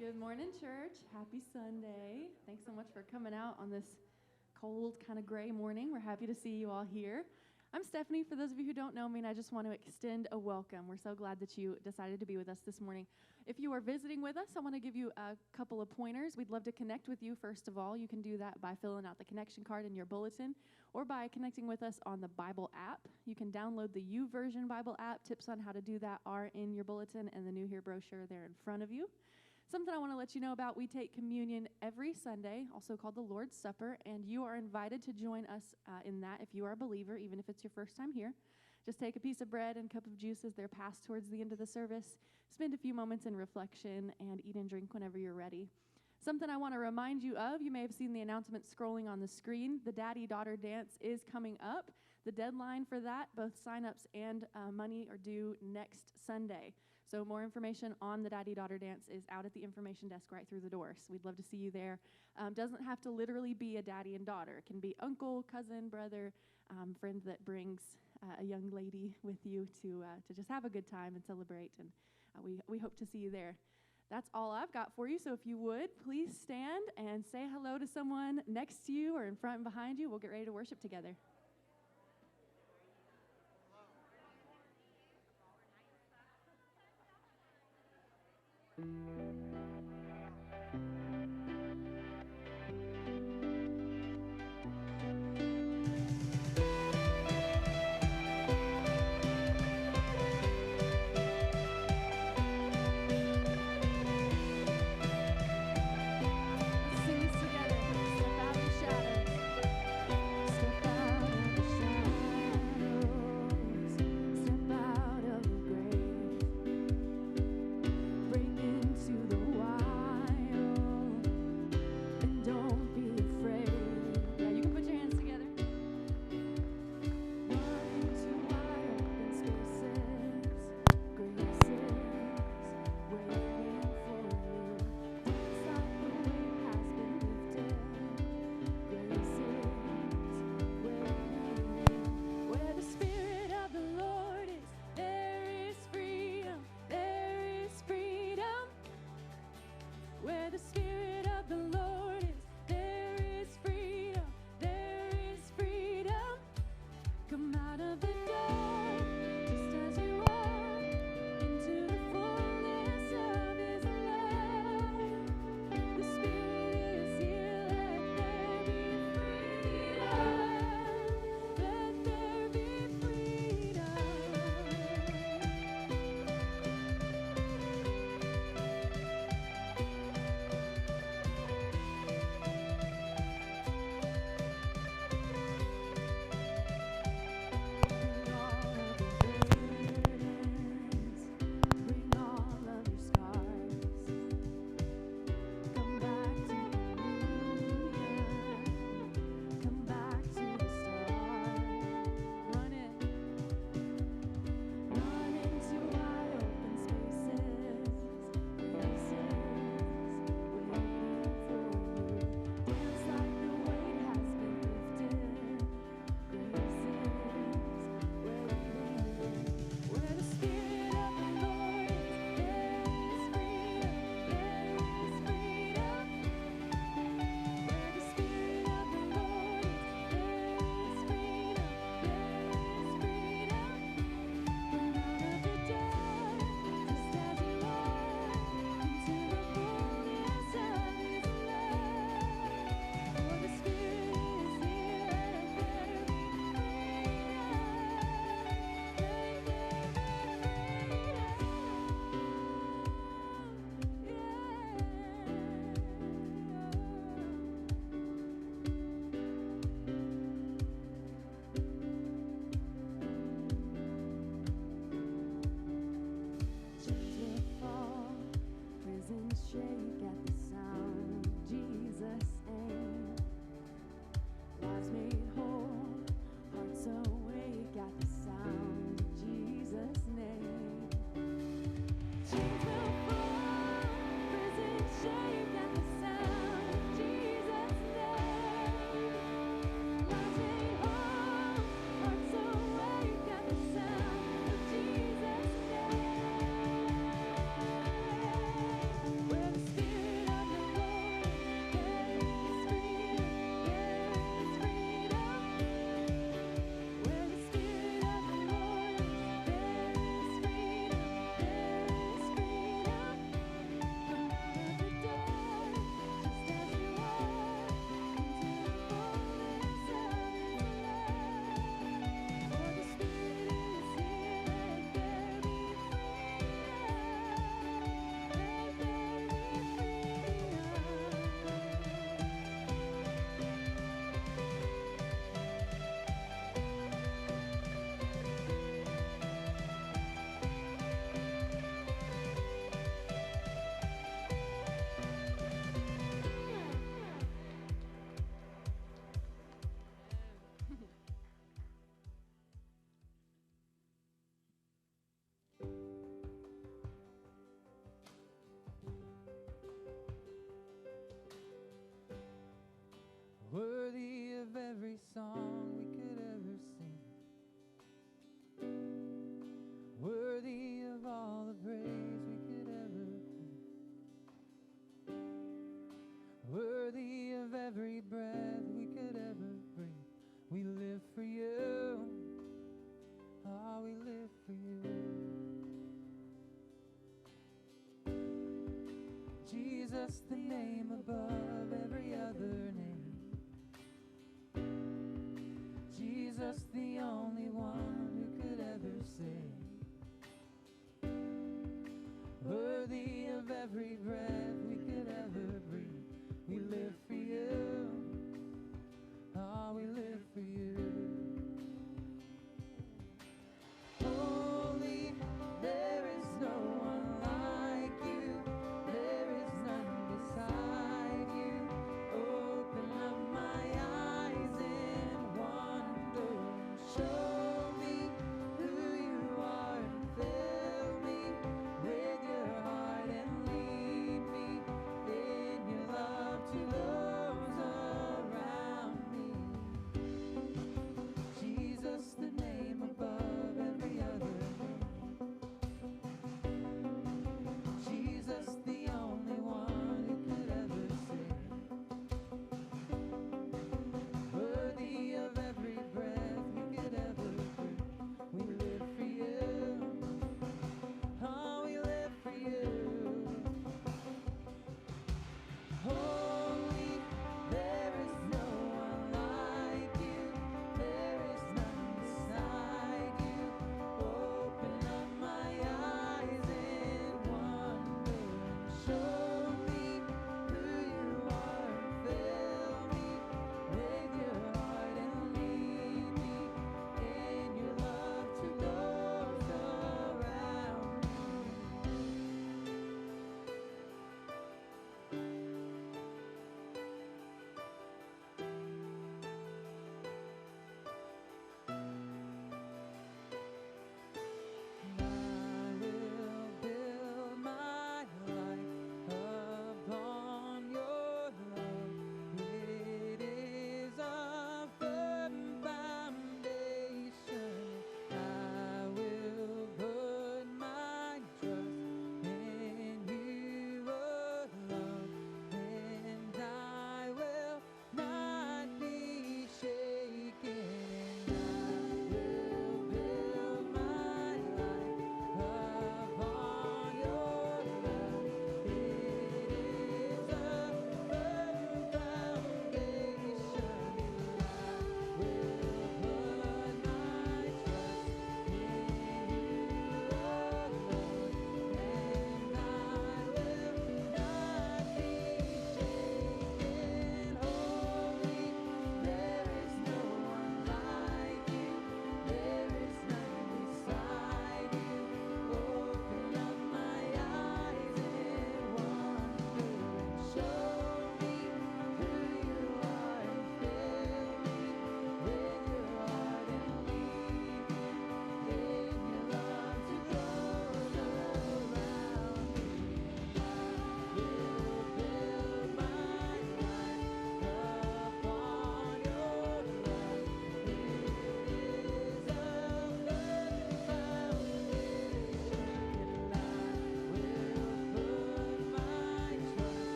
Good morning, church. Happy Sunday. Thanks so much for coming out on this cold, kind of gray morning. We're happy to see you all here. I'm Stephanie, for those of you who don't know me, and I just want to extend a welcome. We're so glad that you decided to be with us this morning. If you are visiting with us, I want to give you a couple of pointers. We'd love to connect with you, first of all. You can do that by filling out the connection card in your bulletin or by connecting with us on the Bible app. You can download the YouVersion Bible app. Tips on how to do that are in your bulletin and the New Here brochure there in front of you. Something I want to let you know about, we take communion every Sunday, also called the Lord's Supper, and you are invited to join us in that if you are a believer, even if it's your first time here. Just take a piece of bread and a cup of juice as they're passed towards the end of the service. Spend a few moments in reflection and eat and drink whenever you're ready. Something I want to remind you of, you may have seen the announcement scrolling on the screen. The Daddy-Daughter Dance is coming up. The deadline for that, both sign-ups and money, are due next Sunday. So more information on the Daddy-Daughter Dance is out at the information desk right through the door. So we'd love to see you there. Doesn't have to literally be a daddy and daughter. It can be uncle, cousin, brother, friend that brings a young lady with you to just have a good time and celebrate. And we hope to see you there. That's all I've got for you, so if you would, please stand and say hello to someone next to you or in front and behind you. We'll get ready to worship together. Into song we could ever sing, worthy of all the praise we could ever bring, worthy of every breath we could ever breathe. We live for you. Oh, we live for you. Jesus, the name above every other name. Jesus, the only one who could ever save. Worthy of every breath we could ever breathe. We live for you. Oh, we live for you. Holy, there is no one like you. There is none beside you. Open up my eyes in wonder. Show me who you are and fill me with your heart and lead me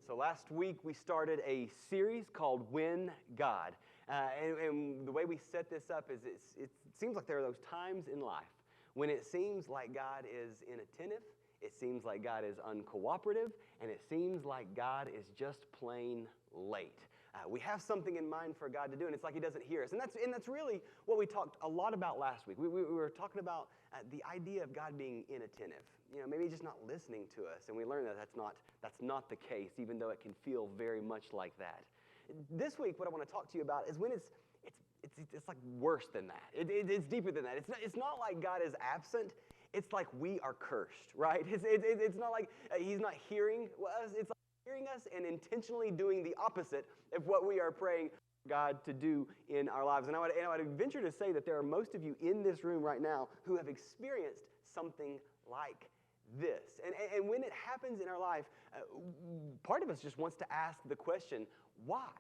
So last week we started a series called When God. And the way we set this up is it seems like there are those times in life when it seems like God is inattentive, it seems like God is uncooperative, and it seems like God is just plain late. We have something in mind for God to do, and it's like He doesn't hear us. And that's really what we talked a lot about last week. We were talking about the idea of God being inattentive. You know, maybe just not listening to us. And we learned that that's not the case, even though it can feel very much like that. This week, what I want to talk to you about is when it's like worse than that. It's deeper than that. It's not like God is absent. It's like we are cursed, right? It's not like He's not hearing us. It's like hearing us and intentionally doing the opposite of what we are praying God to do in our lives. And I would venture to say that there are most of you in this room right now who have experienced something like this. And when it happens in our life, part of us just wants to ask the question, why?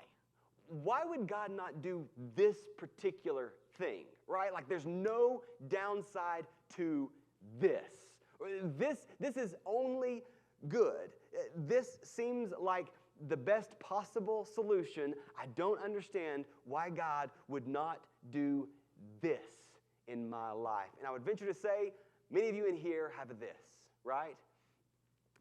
Why would God not do this particular thing, right? Like there's no downside to this. This is only good. This seems like the best possible solution. I don't understand why God would not do this in my life. And I would venture to say, many of you in here have a this, right?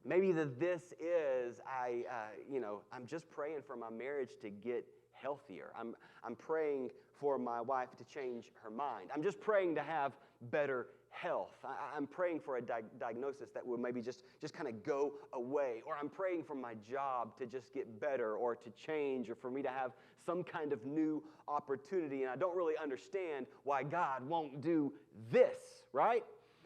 Maybe the this is, I'm just praying for my marriage to get healthier. I'm praying for my wife to change her mind. I'm just praying to have better health. I'm praying for a diagnosis that will maybe just kind of go away. Or I'm praying for my job to just get better or to change or for me to have some kind of new opportunity. And I don't really understand why God won't do this, right?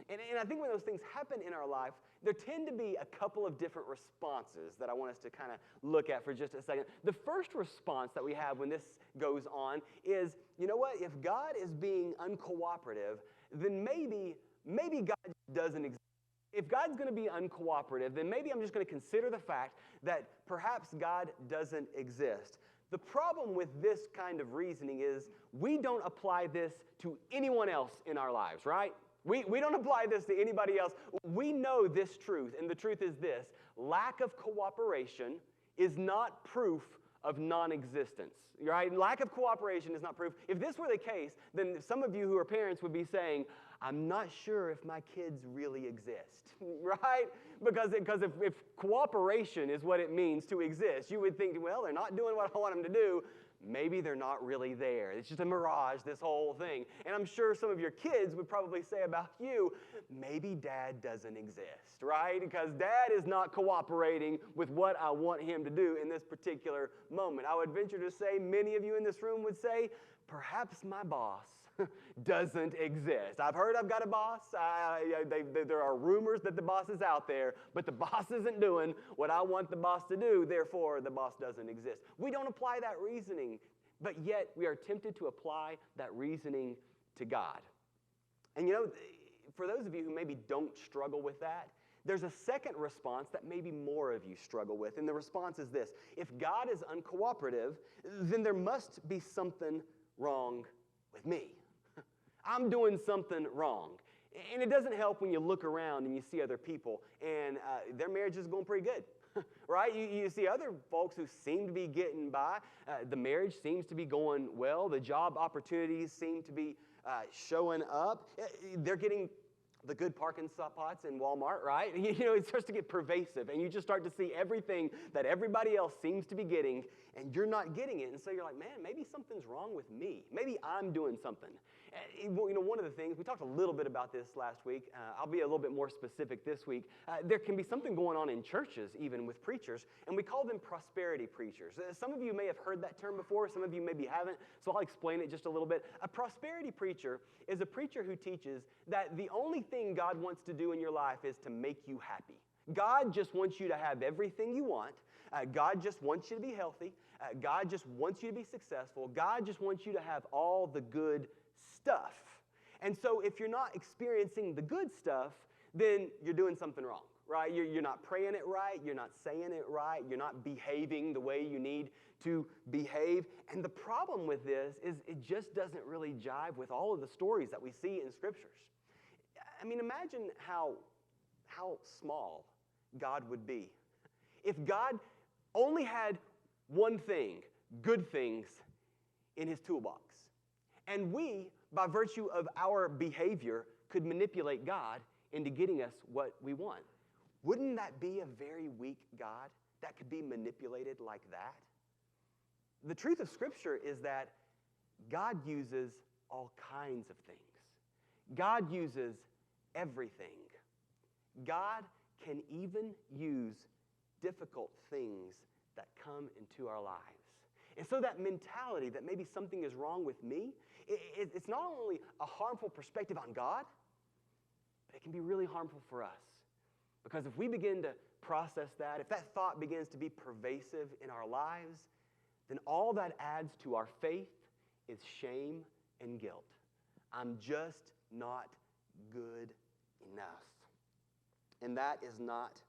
And I think when those things happen in our life, there tend to be a couple of different responses that I want us to kind of look at for just a second. The first response that we have when this goes on is, you know what? If God is being uncooperative, then maybe God doesn't exist. If God's going to be uncooperative, then maybe I'm just going to consider the fact that perhaps God doesn't exist. The problem with this kind of reasoning is we don't apply this to anyone else in our lives, right? We don't apply this to anybody else. We know this truth, and the truth is this: lack of cooperation is not proof of non-existence, right? Lack of cooperation is not proof. If this were the case, then some of you who are parents would be saying, I'm not sure if my kids really exist, right? Because if cooperation is what it means to exist, you would think, well, they're not doing what I want them to do. Maybe they're not really there. It's just a mirage, this whole thing. And I'm sure some of your kids would probably say about you, maybe Dad doesn't exist, right? Because Dad is not cooperating with what I want him to do in this particular moment. I would venture to say many of you in this room would say, perhaps my boss doesn't exist. I've heard I've got a boss. There are rumors that the boss is out there, but the boss isn't doing what I want the boss to do, therefore the boss doesn't exist. We don't apply that reasoning, but yet we are tempted to apply that reasoning to God. And you know, for those of you who maybe don't struggle with that, there's a second response that maybe more of you struggle with, and the response is this: if God is uncooperative, then there must be something wrong with me. I'm doing something wrong. And it doesn't help when you look around and you see other people and their marriage is going pretty good, right? You see other folks who seem to be getting by. The marriage seems to be going well. The job opportunities seem to be showing up. They're getting the good parking spots in Walmart, right? You know, it starts to get pervasive, and you just start to see everything that everybody else seems to be getting, and you're not getting it. And so you're like, man, maybe something's wrong with me. Maybe I'm doing something. You know, one of the things, we talked a little bit about this last week. I'll be a little bit more specific this week. There can be something going on in churches, even with preachers, and we call them prosperity preachers. Some of you may have heard that term before. Some of you maybe haven't, so I'll explain it just a little bit. A prosperity preacher is a preacher who teaches that the only thing God wants to do in your life is to make you happy. God just wants you to have everything you want. God just wants you to be healthy. God just wants you to be successful. God just wants you to have all the good stuff. And so if you're not experiencing the good stuff, then you're doing something wrong, right? You're not praying it right. You're not saying it right. You're not behaving the way you need to behave. And the problem with this is it just doesn't really jive with all of the stories that we see in scriptures. I mean, imagine how small God would be. If God only had one thing, good things, in his toolbox. And we, by virtue of our behavior, could manipulate God into getting us what we want. Wouldn't that be a very weak God that could be manipulated like that? The truth of Scripture is that God uses all kinds of things. God uses everything. God can even use difficult things that come into our lives. And so that mentality that maybe something is wrong with me, it's not only a harmful perspective on God, but it can be really harmful for us. Because if we begin to process that, if that thought begins to be pervasive in our lives, then all that adds to our faith is shame and guilt. I'm just not good enough. And that is not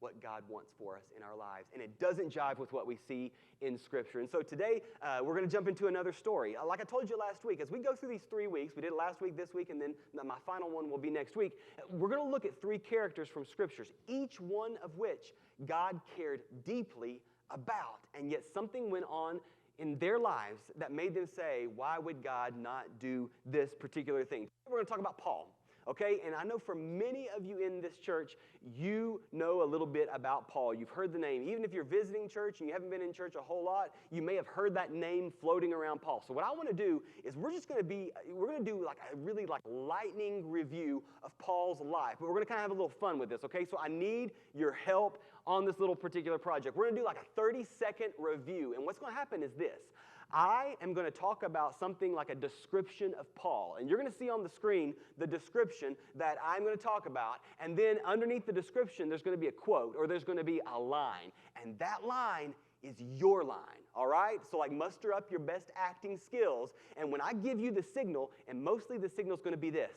what God wants for us in our lives. And it doesn't jive with what we see in Scripture. And so today, we're going to jump into another story. Like I told you last week, as we go through these 3 weeks, we did it last week, this week, and then my final one will be next week, we're going to look at 3 characters from Scriptures, each one of which God cared deeply about. And yet something went on in their lives that made them say, why would God not do this particular thing? We're going to talk about Paul. Okay, and I know for many of you in this church, you know a little bit about Paul. You've heard the name. Even if you're visiting church and you haven't been in church a whole lot, you may have heard that name floating around Paul. So what I want to do is we're going to do like a really like lightning review of Paul's life. But we're going to kind of have a little fun with this, okay? So I need your help on this little particular project. We're going to do like a 30-second review. And what's going to happen is this. I am going to talk about something like a description of Paul. And you're going to see on the screen the description that I'm going to talk about. And then underneath the description, there's going to be a quote or there's going to be a line. And that line is your line, all right? So like muster up your best acting skills. And when I give you the signal, and mostly the signal is going to be this.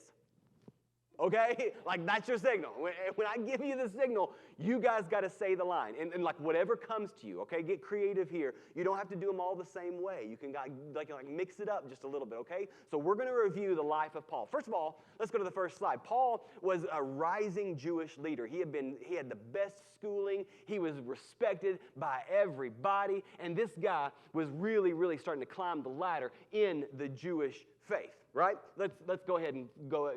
Okay? Like that's your signal. When I give you the signal, you guys got to say the line. And like whatever comes to you, okay? Get creative here. You don't have to do them all the same way. You can like mix it up just a little bit, okay? So we're going to review the life of Paul. First of all, let's go to the first slide. Paul was a rising Jewish leader. He had the best schooling. He was respected by everybody. And this guy was really, really starting to climb the ladder in the Jewish faith. Right? Let's go ahead and go,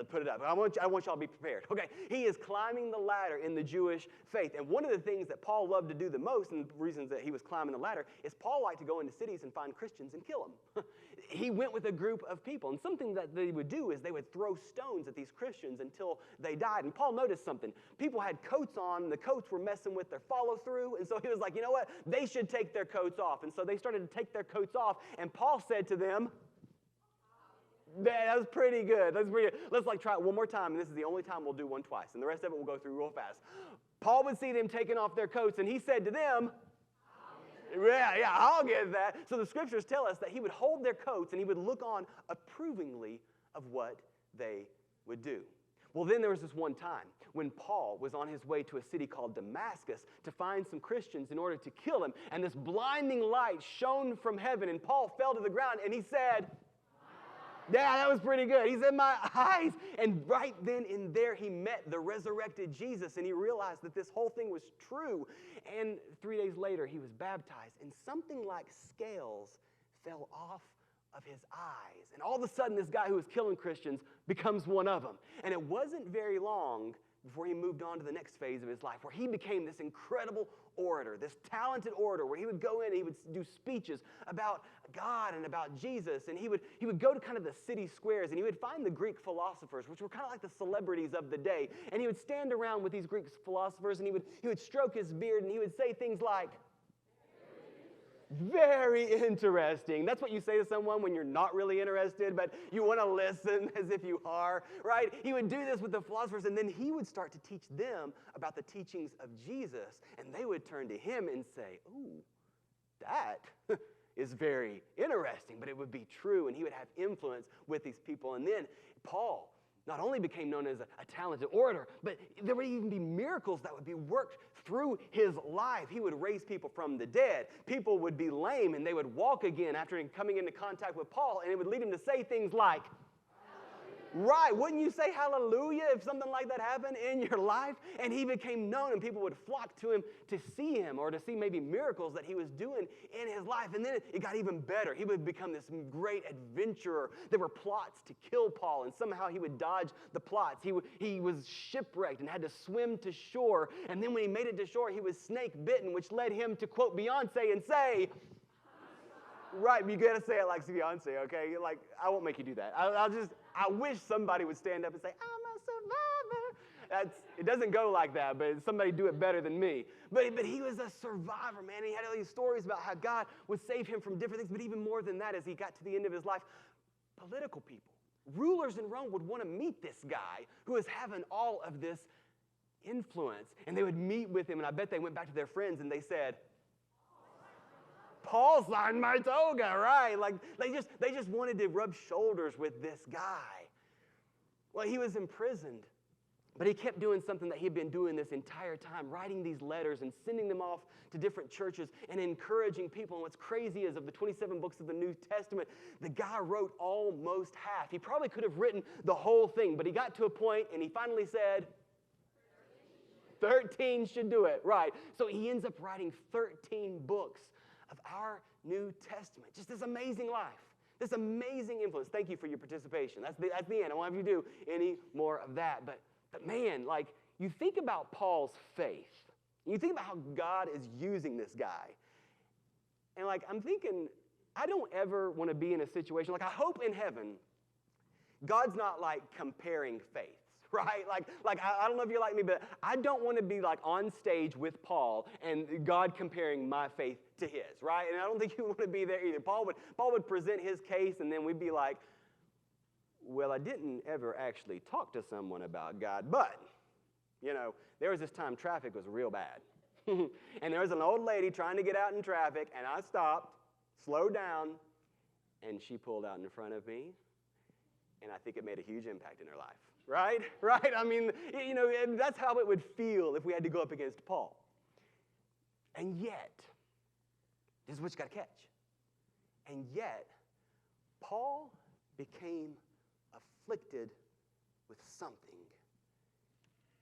put it up. I want y'all to be prepared. Okay, he is climbing the ladder in the Jewish faith. And one of the things that Paul loved to do the most, and the reasons that he was climbing the ladder, is Paul liked to go into cities and find Christians and kill them. He went with a group of people. And something that they would do is they would throw stones at these Christians until they died. And Paul noticed something. People had coats on, and the coats were messing with their follow-through. And so he was like, you know what? They should take their coats off. And so they started to take their coats off. And Paul said to them, that was pretty good. Let's try it one more time, and this is the only time we'll do one twice, and the rest of it we'll go through real fast. Paul would see them taking off their coats, and he said to them, I'll get that. So the Scriptures tell us that he would hold their coats, and he would look on approvingly of what they would do. Well, then there was this one time when Paul was on his way to a city called Damascus to find some Christians in order to kill them, and this blinding light shone from heaven, and Paul fell to the ground, and he said, yeah, that was pretty good. He said, my eyes. And right then and there, he met the resurrected Jesus, and he realized that this whole thing was true. And 3 days later, he was baptized, and something like scales fell off of his eyes. And all of a sudden, this guy who was killing Christians becomes one of them. And it wasn't very long before he moved on to the next phase of his life, where he became this incredible orator, this talented orator, where he would go in and he would do speeches about God and about Jesus, and he would go to kind of the city squares, and he would find the Greek philosophers, which were kind of like the celebrities of the day, and he would stand around with these Greek philosophers, and he would stroke his beard, and he would say things like, very interesting. That's what you say to someone when you're not really interested, but you want to listen as if you are, right? He would do this with the philosophers, and then he would start to teach them about the teachings of Jesus, and they would turn to him and say, ooh, that is very interesting, but it would be true, and he would have influence with these people. And then Paul not only became known as a talented orator, but there would even be miracles that would be worked through his life. He would raise people from the dead. People would be lame, and they would walk again after coming into contact with Paul, and it would lead him to say things like, Right, wouldn't you say hallelujah if something like that happened in your life? And he became known and people would flock to him to see him or to see maybe miracles that he was doing in his life. And then it got even better. He would become this great adventurer. There were plots to kill Paul, and somehow he would dodge the plots. He was shipwrecked and had to swim to shore. And then when he made it to shore, he was snake bitten, which led him to quote Beyonce and say, right, you gotta say it like Beyonce, okay? Like, I won't make you do that. I wish somebody would stand up and say, I'm a survivor. It doesn't go like that, but somebody do it better than me. But he was a survivor, man. He had all these stories about how God would save him from different things, but even more than that, as he got to the end of his life, political people, rulers in Rome would want to meet this guy who was having all of this influence, and they would meet with him, and I bet they went back to their friends and they said, Paul signed my toga, right? Like they just wanted to rub shoulders with this guy. Well, he was imprisoned, but he kept doing something that he'd been doing this entire time, writing these letters and sending them off to different churches and encouraging people. And what's crazy is of the 27 books of the New Testament, the guy wrote almost half. He probably could have written the whole thing, but he got to a point and he finally said, 13 should do it, right? So he ends up writing 13 books of our New Testament. Just this amazing life, this amazing influence. Thank you for your participation. That's the end. I don't want you to do any more of that. But man, like, you think about Paul's faith. You think about how God is using this guy. And like, I'm thinking, I don't ever want to be in a situation, like I hope in heaven, God's not like comparing faiths. Right? Like I don't know if you're like me, but I don't want to be like on stage with Paul and God comparing my faith to his, right? And I don't think you want to be there either. Paul would present his case, and then we'd be like, well, I didn't ever actually talk to someone about God, but, you know, there was this time traffic was real bad. And there was an old lady trying to get out in traffic, and I stopped, slowed down, and she pulled out in front of me, and I think it made a huge impact in her life. Right? Right? I mean, you know, and that's how it would feel if we had to go up against Paul. And yet, this is what you got to catch. And yet, Paul became afflicted with something.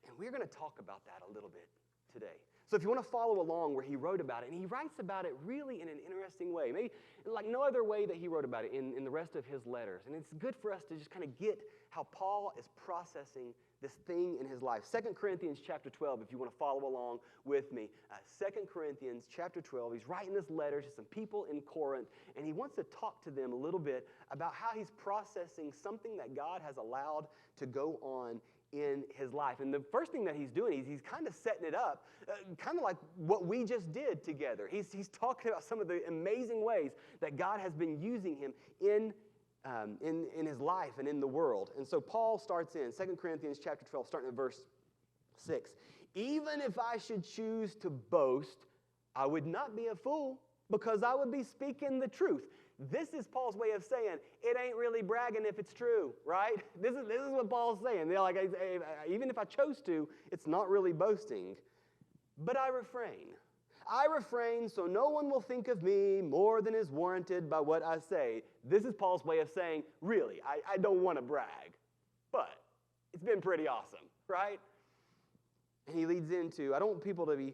And we're going to talk about that a little bit today. So if you want to follow along where he wrote about it, and he writes about it really in an interesting way, maybe like no other way that he wrote about it in the rest of his letters. And it's good for us to just kind of get how Paul is processing this thing in his life. 2 Corinthians chapter 12, if you want to follow along with me. 2 Corinthians chapter 12, he's writing this letter to some people in Corinth, and he wants to talk to them a little bit about how he's processing something that God has allowed to go on in his life. And the first thing that he's doing is he's kind of setting it up, kind of like what we just did together. He's talking about some of the amazing ways that God has been using him in his life and in the world. And so Paul starts in 2 Corinthians chapter 12, starting at verse 6. Even if I should choose to boast, I would not be a fool, because I would be speaking the truth. This is Paul's way of saying, it ain't really bragging if it's true, right? This is what Paul's saying. They're like, even if I chose to, it's not really boasting. But I refrain. I refrain so no one will think of me more than is warranted by what I say. This is Paul's way of saying, really, I don't want to brag, but it's been pretty awesome, right? And he leads into, I don't want people to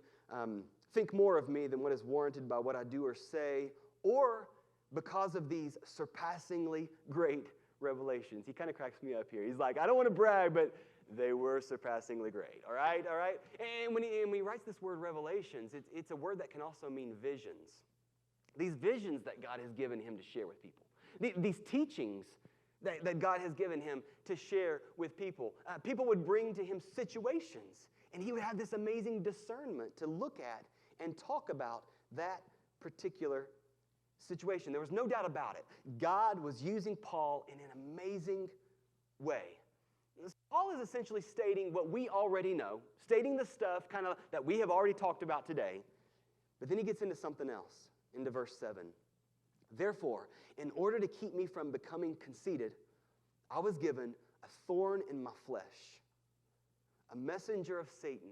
think more of me than what is warranted by what I do or say, or because of these surpassingly great revelations. He kind of cracks me up here. He's like, I don't want to brag, but they were surpassingly great, all right? And when he writes this word revelations, it's a word that can also mean visions. These visions that God has given him to share with people. These teachings that God has given him to share with people. People would bring to him situations, and he would have this amazing discernment to look at and talk about that particular situation. There was no doubt about it. God was using Paul in an amazing way. Paul is essentially stating what we already know, stating the stuff kind of that we have already talked about today, but then he gets into something else, into verse 7. Therefore, in order to keep me from becoming conceited, I was given a thorn in my flesh, a messenger of Satan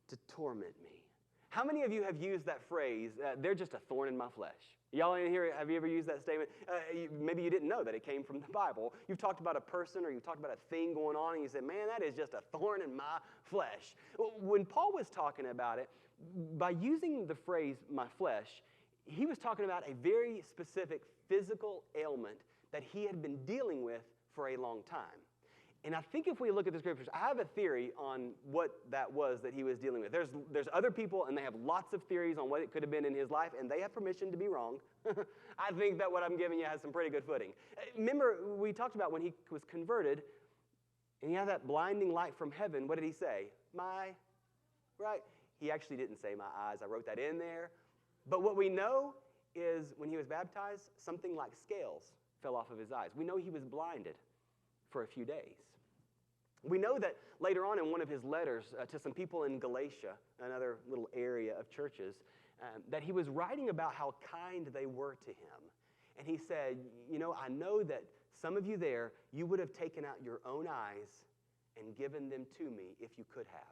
to torment me. How many of you have used that phrase, they're just a thorn in my flesh? Y'all in here, have you ever used that statement? Maybe you didn't know that it came from the Bible. You've talked about a person or you've talked about a thing going on and you said, man, that is just a thorn in my flesh. When Paul was talking about it, by using the phrase my flesh, he was talking about a very specific physical ailment that he had been dealing with for a long time. And I think if we look at the scriptures, I have a theory on what that was that he was dealing with. There's other people, and they have lots of theories on what it could have been in his life, and they have permission to be wrong. I think that what I'm giving you has some pretty good footing. Remember, we talked about when he was converted, and he had that blinding light from heaven. What did he say? Right? He actually didn't say my eyes. I wrote that in there. But what we know is when he was baptized, something like scales fell off of his eyes. We know he was blinded for a few days. We know that later on in one of his letters to some people in Galatia, another little area of churches, that he was writing about how kind they were to him. And he said, I know that some of you there, you would have taken out your own eyes and given them to me if you could have.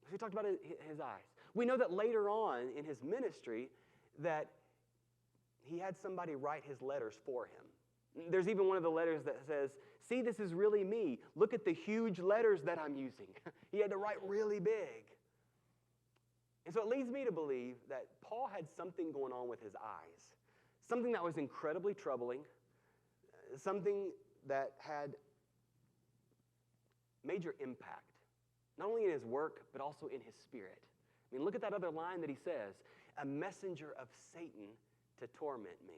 So he talked about his eyes. We know that later on in his ministry that he had somebody write his letters for him. There's even one of the letters that says, see, this is really me. Look at the huge letters that I'm using. He had to write really big. And so it leads me to believe that Paul had something going on with his eyes, something that was incredibly troubling, something that had major impact, not only in his work, but also in his spirit. I mean, look at that other line that he says, a messenger of Satan to torment me.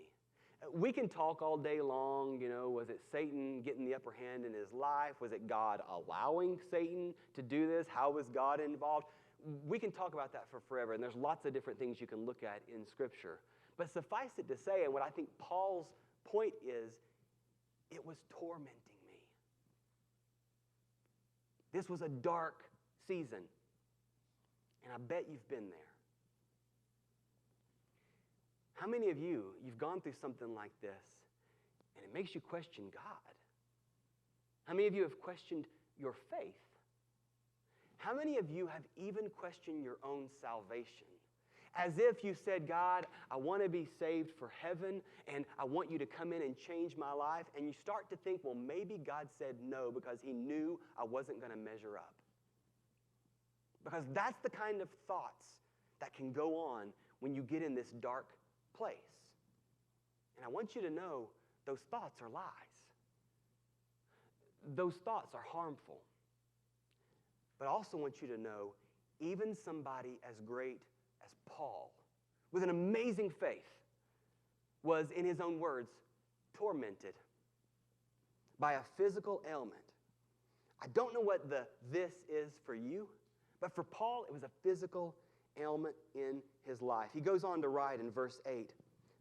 We can talk all day long, was it Satan getting the upper hand in his life? Was it God allowing Satan to do this? How was God involved? We can talk about that for forever, and there's lots of different things you can look at in Scripture. But suffice it to say, and what I think Paul's point is, it was tormenting me. This was a dark season, and I bet you've been there. How many of you've gone through something like this, and it makes you question God? How many of you have questioned your faith? How many of you have even questioned your own salvation? As if you said, God, I want to be saved for heaven, and I want you to come in and change my life, and you start to think, well, maybe God said no because he knew I wasn't going to measure up. Because that's the kind of thoughts that can go on when you get in this dark place. And I want you to know those thoughts are lies. Those thoughts are harmful. But I also want you to know, even somebody as great as Paul, with an amazing faith, was, in his own words, tormented by a physical ailment. I don't know what this is for you, but for Paul, it was a physical ailment in his life. He goes on to write in verse 8,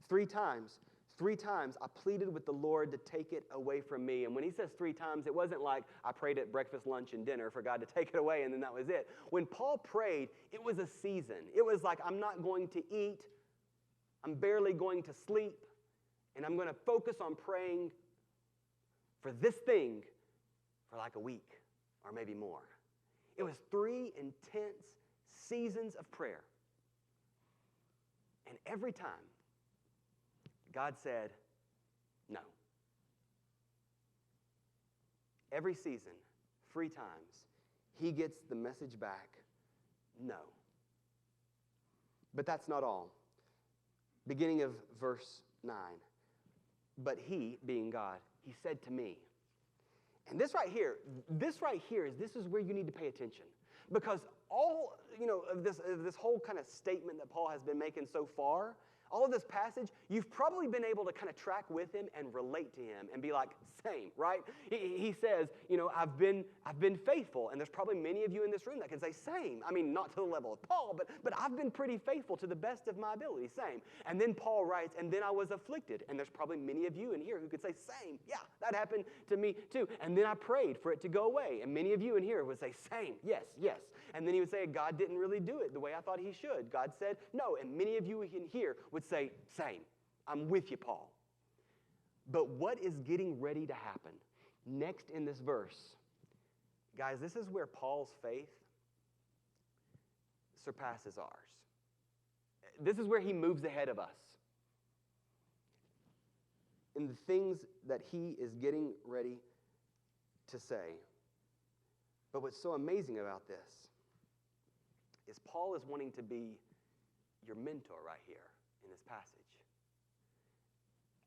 three times I pleaded with the Lord to take it away from me. And when he says 3 times, it wasn't like I prayed at breakfast, lunch, and dinner for God to take it away and then that was it. When Paul prayed, it was a season. It was like, I'm not going to eat, I'm barely going to sleep, and I'm going to focus on praying for this thing for like a week or maybe more. It was 3 intense seasons of prayer. And every time, God said, no. Every season, 3 times, he gets the message back, no. But that's not all. Beginning of verse 9. But he, being God, he said to me. And this right here is where you need to pay attention. Because all, of this whole kind of statement that Paul has been making so far, all of this passage, you've probably been able to kind of track with him and relate to him and be like, same, right? He says, I've been faithful. And there's probably many of you in this room that can say same. I mean, not to the level of Paul, but I've been pretty faithful to the best of my ability, same. And then Paul writes, and then I was afflicted. And there's probably many of you in here who could say same. Yeah, that happened to me too. And then I prayed for it to go away. And many of you in here would say same, yes, yes. And then he would say, God didn't really do it the way I thought he should. God said no. And many of you in here would say, same. I'm with you, Paul. But what is getting ready to happen next in this verse? Guys, this is where Paul's faith surpasses ours. This is where he moves ahead of us in the things that he is getting ready to say. But what's so amazing about this is Paul is wanting to be your mentor right here in this passage.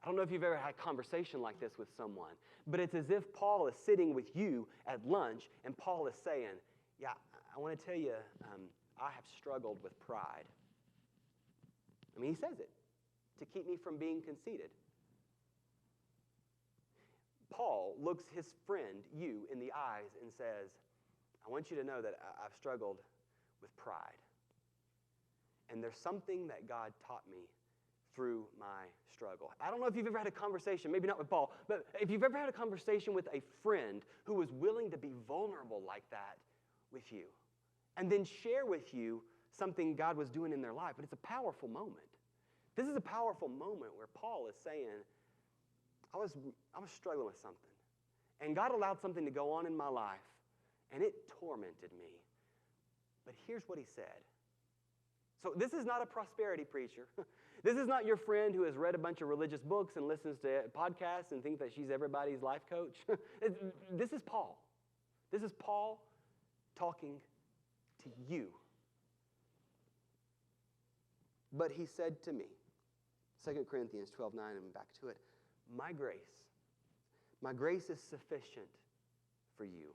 I don't know if you've ever had a conversation like this with someone, but it's as if Paul is sitting with you at lunch and Paul is saying, yeah, I want to tell you, I have struggled with pride. I mean, he says it to keep me from being conceited. Paul looks his friend, you, in the eyes and says, I want you to know that I've struggled with pride. And there's something that God taught me through my struggle. I don't know if you've ever had a conversation, maybe not with Paul, but if you've ever had a conversation with a friend who was willing to be vulnerable like that with you, and then share with you something God was doing in their life. But it's a powerful moment. This is a powerful moment where Paul is saying, I was struggling with something. And God allowed something to go on in my life, and it tormented me. But here's what he said. So this is not a prosperity preacher. This is not your friend who has read a bunch of religious books and listens to podcasts and thinks that she's everybody's life coach. This is Paul. This is Paul talking to you. But he said to me, 2 Corinthians 12:9, and back to it, my grace is sufficient for you.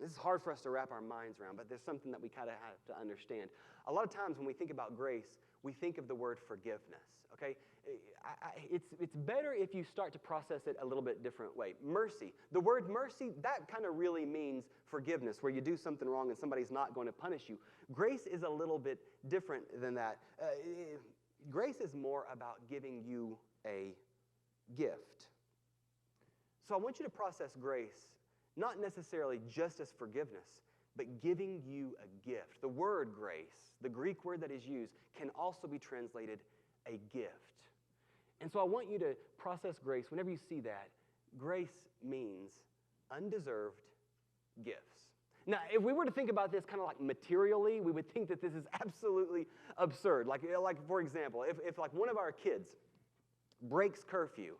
This is hard for us to wrap our minds around, but there's something that we kind of have to understand. A lot of times when we think about grace, we think of the word forgiveness, okay? It's better if you start to process it a little bit different way. Mercy. The word mercy, that kind of really means forgiveness, where you do something wrong and somebody's not going to punish you. Grace is a little bit different than that. Grace is more about giving you a gift. So I want you to process grace not necessarily just as forgiveness, but giving you a gift. The word grace, the Greek word that is used, can also be translated a gift. And so I want you to process grace. Whenever you see that, grace means undeserved gifts. Now, if we were to think about this kind of like materially, we would think that this is absolutely absurd. Like for example, if like one of our kids breaks curfew,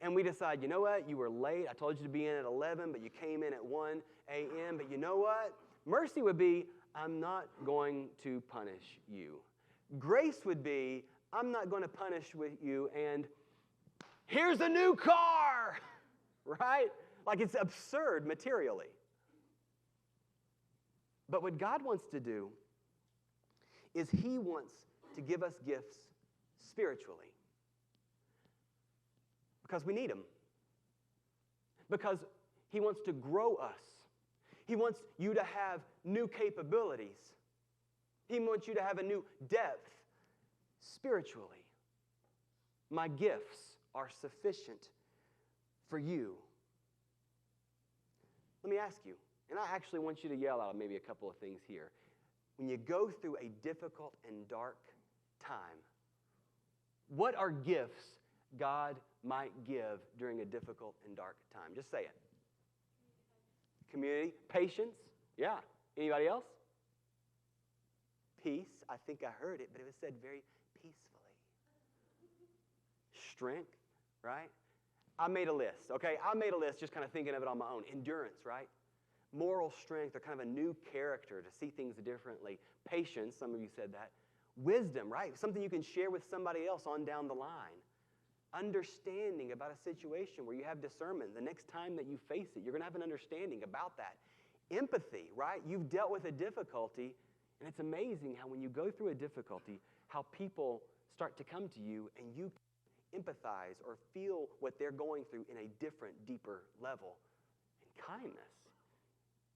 and we decide, you know what, you were late. I told you to be in at 11, but you came in at 1 a.m. But you know what? Mercy would be, I'm not going to punish you. Grace would be, I'm not going to punish with you, and here's a new car, right? Like it's absurd materially. But what God wants to do is he wants to give us gifts spiritually. Because we need him. Because he wants to grow us. He wants you to have new capabilities. He wants you to have a new depth spiritually. My gifts are sufficient for you. Let me ask you, and I actually want you to yell out maybe a couple of things here. When you go through a difficult and dark time, what are gifts God might give during a difficult and dark time? Just say it. Community. Patience. Yeah. Anybody else? Peace. I think I heard it, but it was said very peacefully. Strength, right? I made a list, okay? I made a list just kind of thinking of it on my own. Endurance, right? Moral strength, or kind of a new character to see things differently. Patience, some of you said that. Wisdom, right? Something you can share with somebody else on down the line. Understanding about a situation where you have discernment. The next time that you face it, you're going to have an understanding about that. Empathy, right? You've dealt with a difficulty, and it's amazing how when you go through a difficulty, how people start to come to you and you empathize or feel what they're going through in a different, deeper level. And kindness.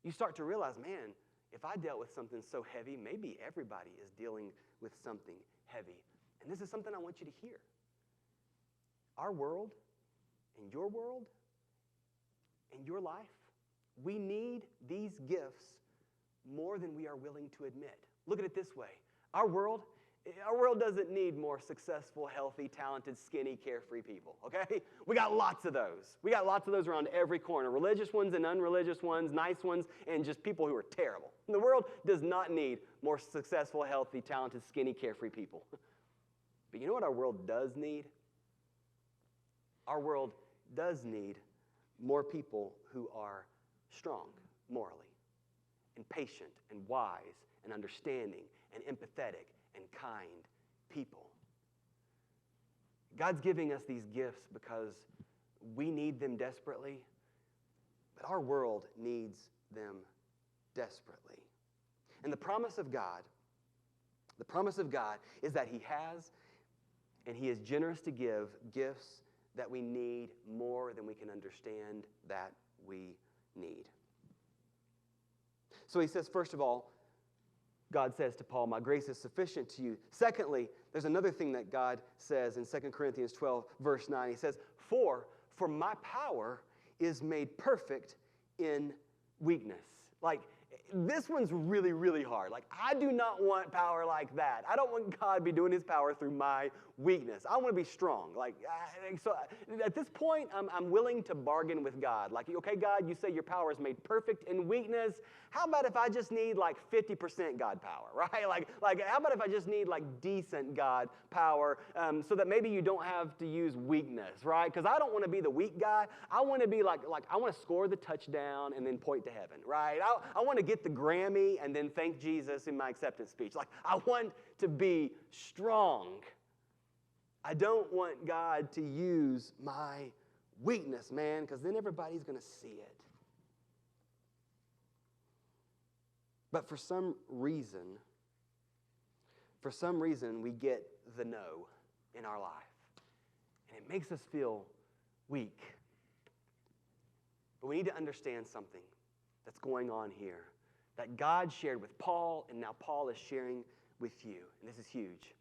You start to realize, man, if I dealt with something so heavy, maybe everybody is dealing with something heavy. And this is something I want you to hear. Our world and your life, we need these gifts more than we are willing to admit. Look at it this way. Our world Our world doesn't need more successful, healthy, talented, skinny, carefree people, okay? We got lots of those. We got lots of those around every corner. Religious ones and unreligious ones, nice ones, and just people who are terrible. The world does not need more successful, healthy, talented, skinny, carefree people. But you know what our world does need? Our world does need more people who are strong morally and patient and wise and understanding and empathetic and kind people. God's giving us these gifts because we need them desperately, but our world needs them desperately. And the promise of God is that He has and He is generous to give gifts that we need more than we can understand that we need. So He says, first of all, God says to Paul, my grace is sufficient to you. Secondly, there's another thing that God says in 2 Corinthians 12, verse 9. He says, for my power is made perfect in weakness. Like, this one's really, really hard. Like, I do not want power like that. I don't want God to be doing His power through my weakness. I want to be strong. So at this point, I'm willing to bargain with God. Like, okay, God, you say your power is made perfect in weakness. How about if I just need like 50% God power, right? Like, how about if I just need like decent God power so that maybe you don't have to use weakness, right? Because I don't want to be the weak guy. I want to be like I want to score the touchdown and then point to heaven, right? I want to get the Grammy and then thank Jesus in my acceptance speech. Like, I want to be strong. I don't want God to use my weakness, man, because then everybody's going to see it. But for some reason, we get the no in our life. And it makes us feel weak. But we need to understand something that's going on here that God shared with Paul, and now Paul is sharing with you. And this is huge.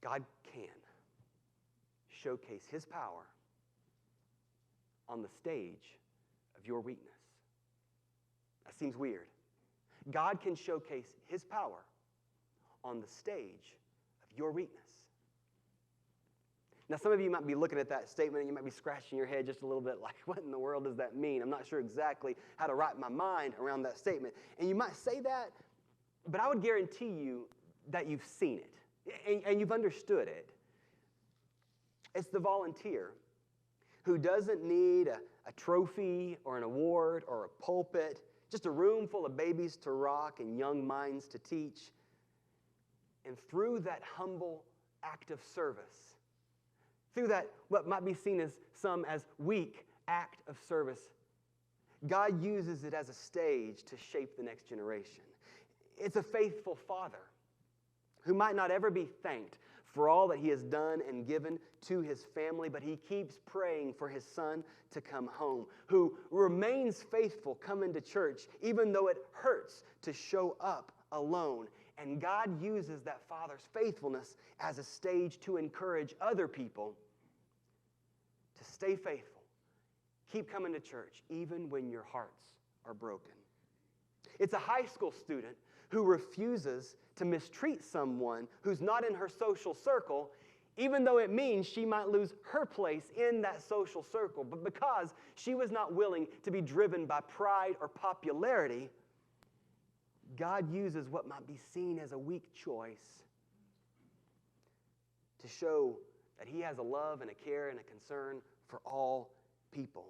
God can showcase His power on the stage of your weakness. That seems weird. God can showcase His power on the stage of your weakness. Now, some of you might be looking at that statement and you might be scratching your head just a little bit like, what in the world does that mean? I'm not sure exactly how to wrap my mind around that statement. And you might say that, but I would guarantee you that you've seen it and you've understood it. It's the volunteer who doesn't need a trophy or an award or a pulpit, just a room full of babies to rock and young minds to teach. And through that humble act of service, through that what might be seen as weak act of service, God uses it as a stage to shape the next generation. It's a faithful father who might not ever be thanked for all that he has done and given to his family, but he keeps praying for his son to come home, who remains faithful coming to church even though it hurts to show up alone. And God uses that father's faithfulness as a stage to encourage other people to stay faithful. Keep coming to church even when your hearts are broken. It's a high school student who refuses to mistreat someone who's not in her social circle, even though it means she might lose her place in that social circle. But because she was not willing to be driven by pride or popularity, God uses what might be seen as a weak choice to show that He has a love and a care and a concern for all people.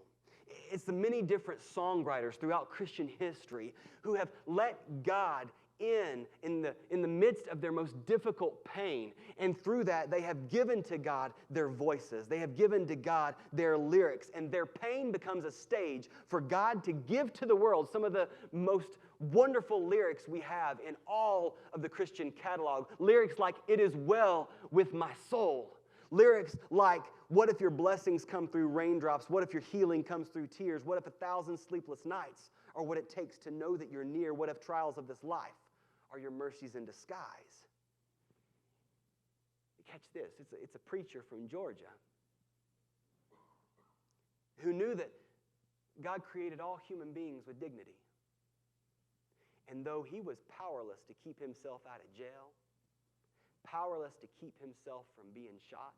It's the many different songwriters throughout Christian history who have let God in the midst of their most difficult pain. And through that, they have given to God their voices. They have given to God their lyrics. And their pain becomes a stage for God to give to the world some of the most wonderful lyrics we have in all of the Christian catalog. Lyrics like, "It is well with my soul." Lyrics like, "What if your blessings come through raindrops? What if your healing comes through tears? What if 1,000 sleepless nights are what it takes to know that you're near? What if trials of this life are your mercies in disguise?" Catch this. It's a preacher from Georgia who knew that God created all human beings with dignity. And though he was powerless to keep himself out of jail, powerless to keep himself from being shot.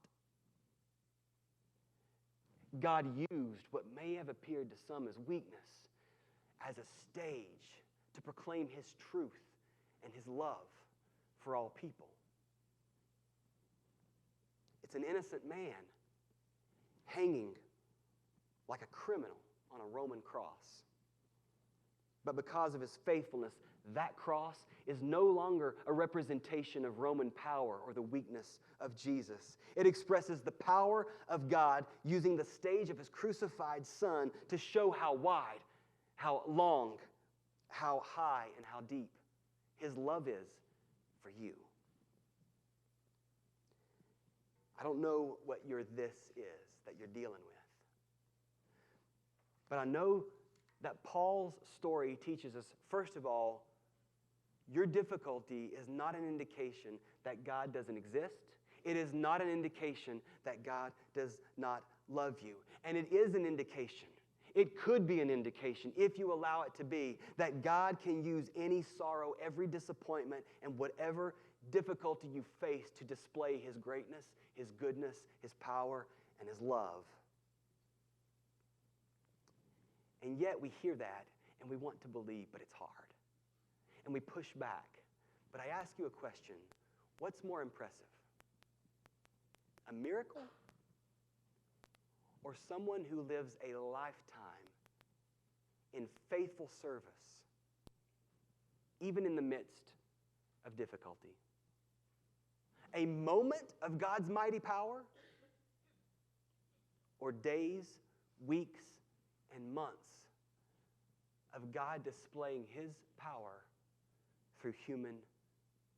God used what may have appeared to some as weakness as a stage to proclaim his truth and his love for all people. It's an innocent man hanging like a criminal on a Roman cross. But because of his faithfulness, that cross is no longer a representation of Roman power or the weakness of Jesus. It expresses the power of God using the stage of his crucified Son to show how wide, how long, how high, and how deep his love is for you. I don't know what your this is that you're dealing with. But I know that Paul's story teaches us, first of all, your difficulty is not an indication that God doesn't exist. It is not an indication that God does not love you. And it is an indication. It could be an indication, if you allow it to be, that God can use any sorrow, every disappointment, and whatever difficulty you face to display his greatness, his goodness, his power, and his love. And yet we hear that and we want to believe, but it's hard. And we push back. But I ask you a question. What's more impressive? A miracle? Or someone who lives a lifetime in faithful service, even in the midst of difficulty? A moment of God's mighty power? Or days, weeks, and months of God displaying his power through human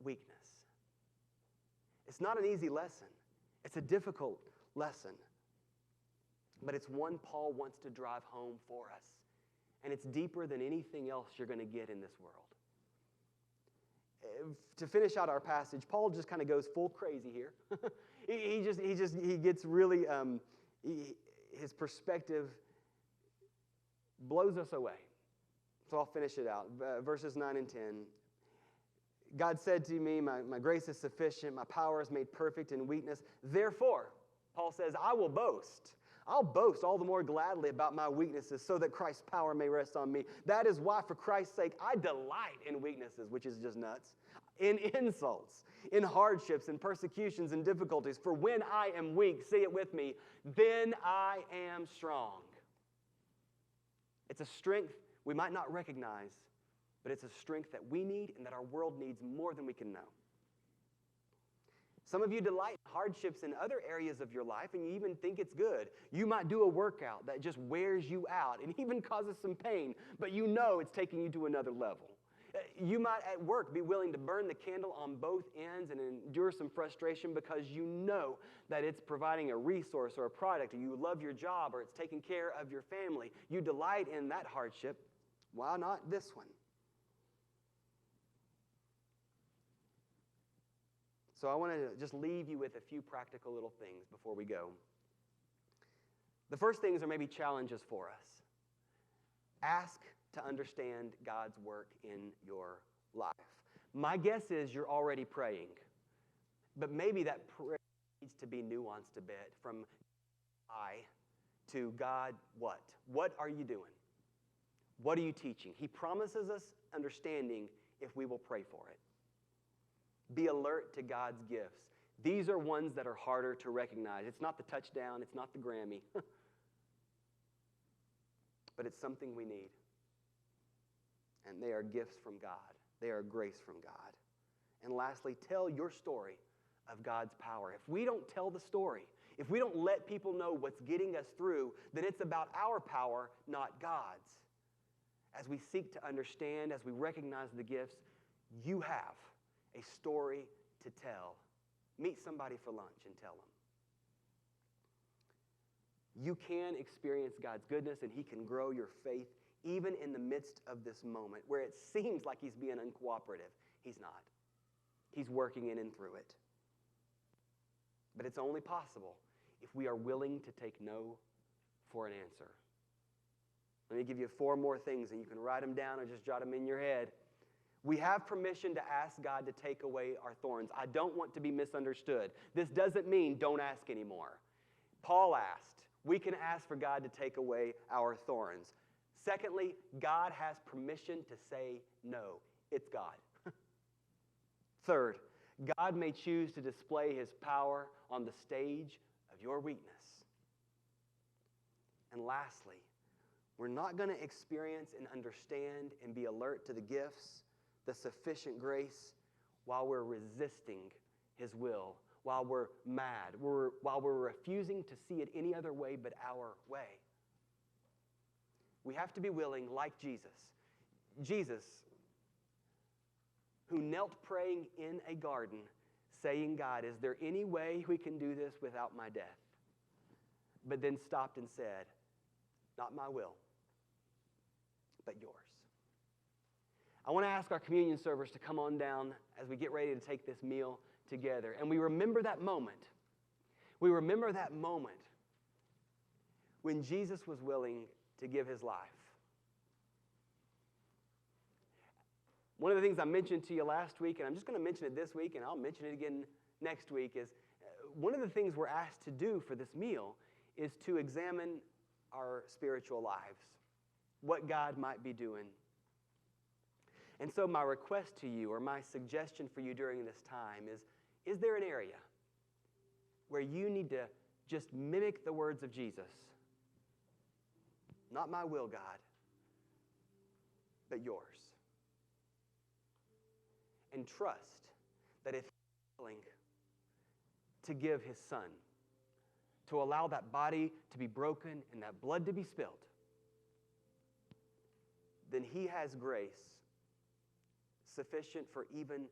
weakness? It's not an easy lesson. It's a difficult lesson. But it's one Paul wants to drive home for us. And it's deeper than anything else you're going to get in this world. To finish out our passage, Paul just kind of goes full crazy here. he gets really, his perspective blows us away. So I'll finish it out. Verses 9 and 10. God said to me, my grace is sufficient, my power is made perfect in weakness. Therefore, Paul says, I will boast. I'll boast all the more gladly about my weaknesses so that Christ's power may rest on me. That is why, for Christ's sake, I delight in weaknesses, which is just nuts, in insults, in hardships, in persecutions, and difficulties. For when I am weak, say it with me, then I am strong. It's a strength we might not recognize, but it's a strength that we need and that our world needs more than we can know. Some of you delight in hardships in other areas of your life, and you even think it's good. You might do a workout that just wears you out and even causes some pain, but you know it's taking you to another level. You might at work be willing to burn the candle on both ends and endure some frustration because you know that it's providing a resource or a product, or you love your job, or it's taking care of your family. You delight in that hardship. Why not this one? So I want to just leave you with a few practical little things before we go. The first things are maybe challenges for us. Ask to understand God's work in your life. My guess is you're already praying, but maybe that prayer needs to be nuanced a bit from I to God, what? What are you doing? What are you teaching? He promises us understanding if we will pray for it. Be alert to God's gifts. These are ones that are harder to recognize. It's not the touchdown, it's not the Grammy, but it's something we need. And they are gifts from God. They are grace from God. And lastly, tell your story of God's power. If we don't tell the story, if we don't let people know what's getting us through, then it's about our power, not God's. As we seek to understand, as we recognize the gifts, you have a story to tell. Meet somebody for lunch and tell them. You can experience God's goodness, and he can grow your faith even in the midst of this moment where it seems like he's being uncooperative. He's not. He's working in and through it. But it's only possible if we are willing to take no for an answer. Let me give you 4 more things, and you can write them down or just jot them in your head. We have permission to ask God to take away our thorns. I don't want to be misunderstood. This doesn't mean don't ask anymore. Paul asked. We can ask for God to take away our thorns. Secondly, God has permission to say no. It's God. Third, God may choose to display his power on the stage of your weakness. And lastly, we're not going to experience and understand and be alert to the gifts, the sufficient grace, while we're resisting his will, while we're mad, while we're refusing to see it any other way but our way. We have to be willing, like Jesus. Jesus, who knelt praying in a garden, saying, God, is there any way we can do this without my death? But then stopped and said, not my will, but yours. I want to ask our communion servers to come on down as we get ready to take this meal together. And we remember that moment. We remember that moment when Jesus was willing to give his life. One of the things I mentioned to you last week, and I'm just going to mention it this week, and I'll mention it again next week, is one of the things we're asked to do for this meal is to examine our spiritual lives, what God might be doing. And so my request to you, or my suggestion for you during this time is there an area where you need to just mimic the words of Jesus? Not my will, God, but yours. And trust that if he's willing to give his son, to allow that body to be broken and that blood to be spilled, then he has grace sufficient for even